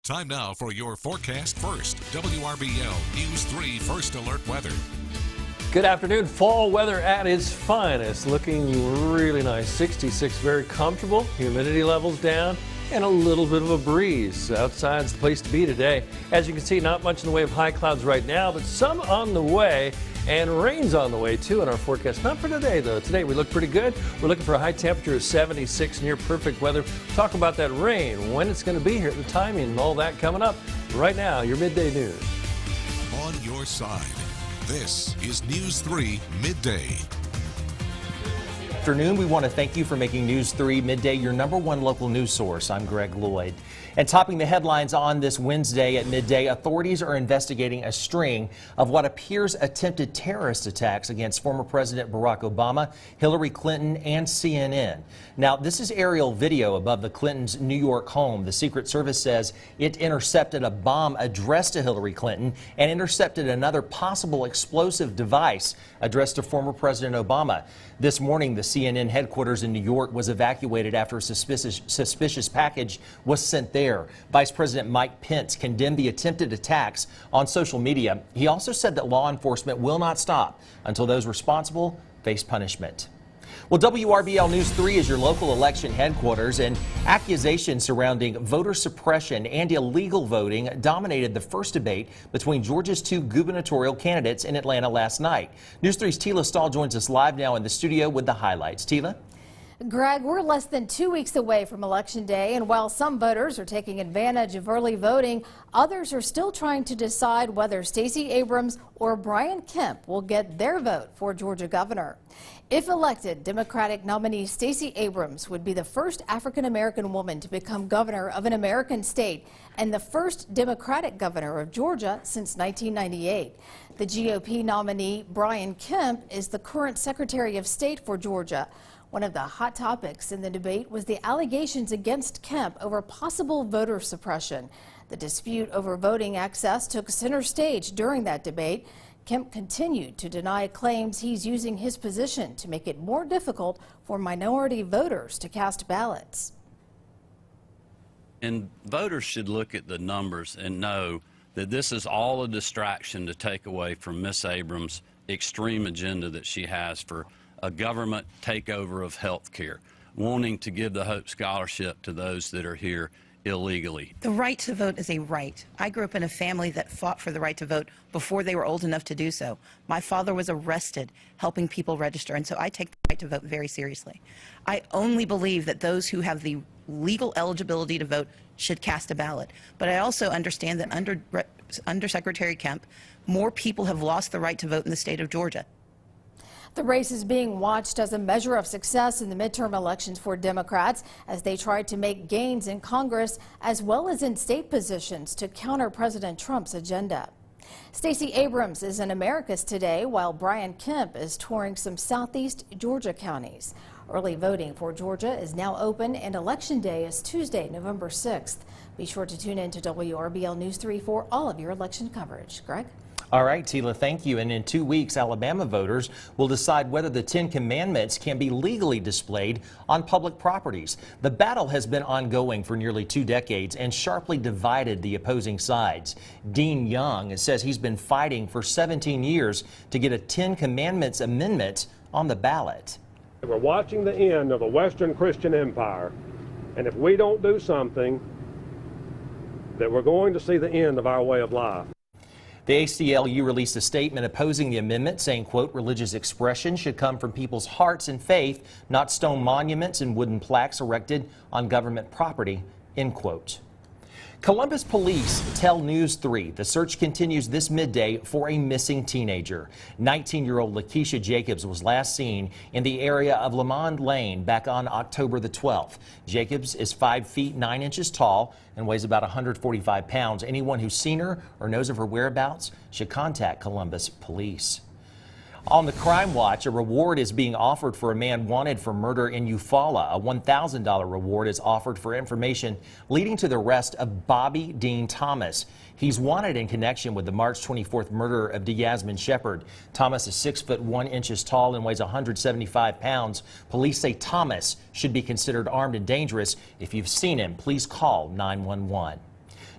Time now for your forecast first. WRBL News 3 First Alert Weather. Good afternoon. Fall weather at its finest. Looking really nice. 66, very comfortable. Humidity levels down and a little bit of a breeze. Outside's the place to be today. As you can see, not much in the way of high clouds right now, but some on the way. And rain's on the way, too, in our forecast. Not for today, though. Today, we look pretty good. We're looking for a high temperature of 76, near perfect weather. Talk about that rain, when it's going to be here, the timing, and all that coming up. Right now, your midday news. On your side, this is News 3 Midday. Afternoon, we want to thank you for making News 3 Midday your #1 local news source. I'm Greg Loyd. And topping the headlines on this Wednesday at midday, authorities are investigating a string of what appears attempted terrorist attacks against former President Barack Obama, Hillary Clinton, and CNN. Now, this is aerial video above the Clintons' New York home. The Secret Service says it intercepted a bomb addressed to Hillary Clinton and intercepted another possible explosive device addressed to former President Obama. This morning, the CNN headquarters in New York was evacuated after a suspicious package was sent there. Vice President Mike Pence condemned the attempted attacks on social media. He also said that law enforcement will not stop until those responsible face punishment. Well, WRBL News 3 is your local election headquarters, and accusations surrounding voter suppression and illegal voting dominated the first debate between Georgia's two gubernatorial candidates in Atlanta last night. News 3's Tila Stahl joins us live now in the studio with the highlights. Tila? Greg, we're less than 2 weeks away from Election Day, and while some voters are taking advantage of early voting, others are still trying to decide whether Stacey Abrams or Brian Kemp will get their vote for Georgia governor. If elected, Democratic nominee Stacey Abrams would be the first African-American woman to become governor of an American state and the first Democratic governor of Georgia since 1998. The GOP nominee Brian Kemp is the current Secretary of State for Georgia. One of the hot topics in the debate was the allegations against Kemp over possible voter suppression. The dispute over voting access took center stage during that debate. Kemp continued to deny claims he's using his position to make it more difficult for minority voters to cast ballots. And voters should look at the numbers and know that this is all a distraction to take away from Miss Abrams' extreme agenda that she has for a government takeover of health care, wanting to give the Hope Scholarship to those that are here illegally. The right to vote is a right. I grew up in a family that fought for the right to vote before they were old enough to do so. My father was arrested helping people register, and so I take the right to vote very seriously. I only believe that those who have the legal eligibility to vote should cast a ballot. But I also understand that under Secretary Kemp, more people have lost the right to vote in the state of Georgia. The race is being watched as a measure of success in the midterm elections for Democrats as they try to make gains in Congress as well as in state positions to counter President Trump's agenda. Stacey Abrams is in Americus today while Brian Kemp is touring some southeast Georgia counties. Early voting for Georgia is now open and Election Day is Tuesday, November 6th. Be sure to tune in to WRBL News 3 for all of your election coverage. Greg? All right, Tila, thank you. And in 2 weeks, Alabama voters will decide whether the 10 Commandments can be legally displayed on public properties. The battle has been ongoing for nearly 2 decades and sharply divided the opposing sides. Dean Young says he's been fighting for 17 years to get a 10 Commandments amendment on the ballot. We're watching the end of a Western Christian empire, and if we don't do something, that we're going to see the end of our way of life. The ACLU released a statement opposing the amendment, saying, quote, religious expression should come from people's hearts and faith, not stone monuments and wooden plaques erected on government property, end quote. Columbus police tell News 3 the search continues this midday for a missing teenager. 19-year-old Lakeisha Jacobs was last seen in the area of Lamond Lane back on October the 12th. Jacobs is 5 feet 9 inches tall and weighs about 145 pounds. Anyone who's seen her or knows of her whereabouts should contact Columbus police. On the Crime Watch, a reward is being offered for a man wanted for murder in Eufaula. A $1,000 reward is offered for information leading to the arrest of Bobby Dean Thomas. He's wanted in connection with the March 24th murder of DeYasmin Shepherd. Thomas is 6 foot 1 inches tall and weighs 175 pounds. Police say Thomas should be considered armed and dangerous. If you've seen him, please call 911.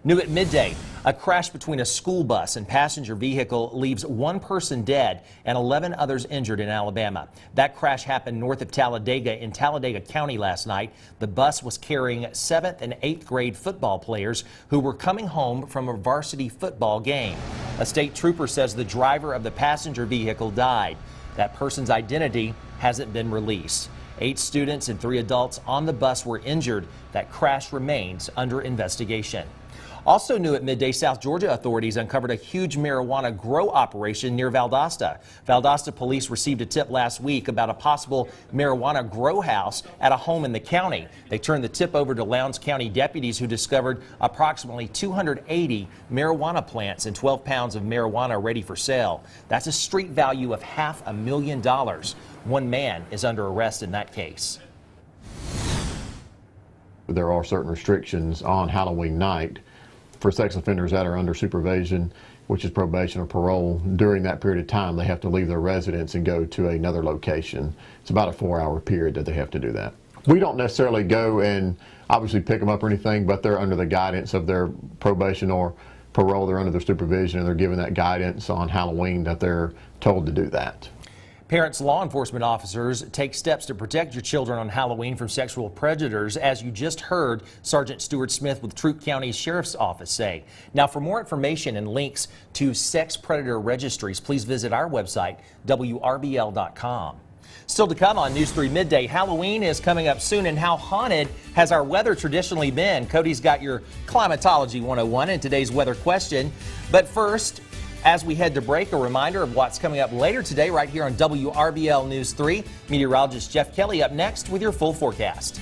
New at midday, a crash between a school bus and passenger vehicle leaves one person dead and 11 others injured in Alabama. That crash happened north of Talladega in Talladega County last night. The bus was carrying 7th and 8th grade football players who were coming home from a varsity football game. A state trooper says the driver of the passenger vehicle died. That person's identity hasn't been released. 8 students and 3 adults on the bus were injured. That crash remains under investigation. Also new at midday, South Georgia authorities uncovered a huge marijuana grow operation near Valdosta. Valdosta police received a tip last week about a possible marijuana grow house at a home in the county. They turned the tip over to Lowndes County deputies who discovered approximately 280 marijuana plants and 12 pounds of marijuana ready for sale. That's a street value of $500,000. One man is under arrest in that case. There are certain restrictions on Halloween night for sex offenders that are under supervision, which is probation or parole. During that period of time, they have to leave their residence and go to another location. It's about a 4-hour period that they have to do that. We don't necessarily go and obviously pick them up or anything, but they're under the guidance of their probation or parole. They're under their supervision and they're given that guidance on Halloween that they're told to do that. Parents, law enforcement officers take steps to protect your children on Halloween from sexual predators, as you just heard Sergeant Stuart Smith with Troup County Sheriff's Office say. Now, for more information and links to sex predator registries, please visit our website, WRBL.com. Still to come on News 3 Midday, Halloween is coming up soon, and how haunted has our weather traditionally been? Cody's got your Climatology 101 and today's weather question. But first, as we head to break, a reminder of what's coming up later today right here on WRBL News 3. Meteorologist Jeff Kelly up next with your full forecast.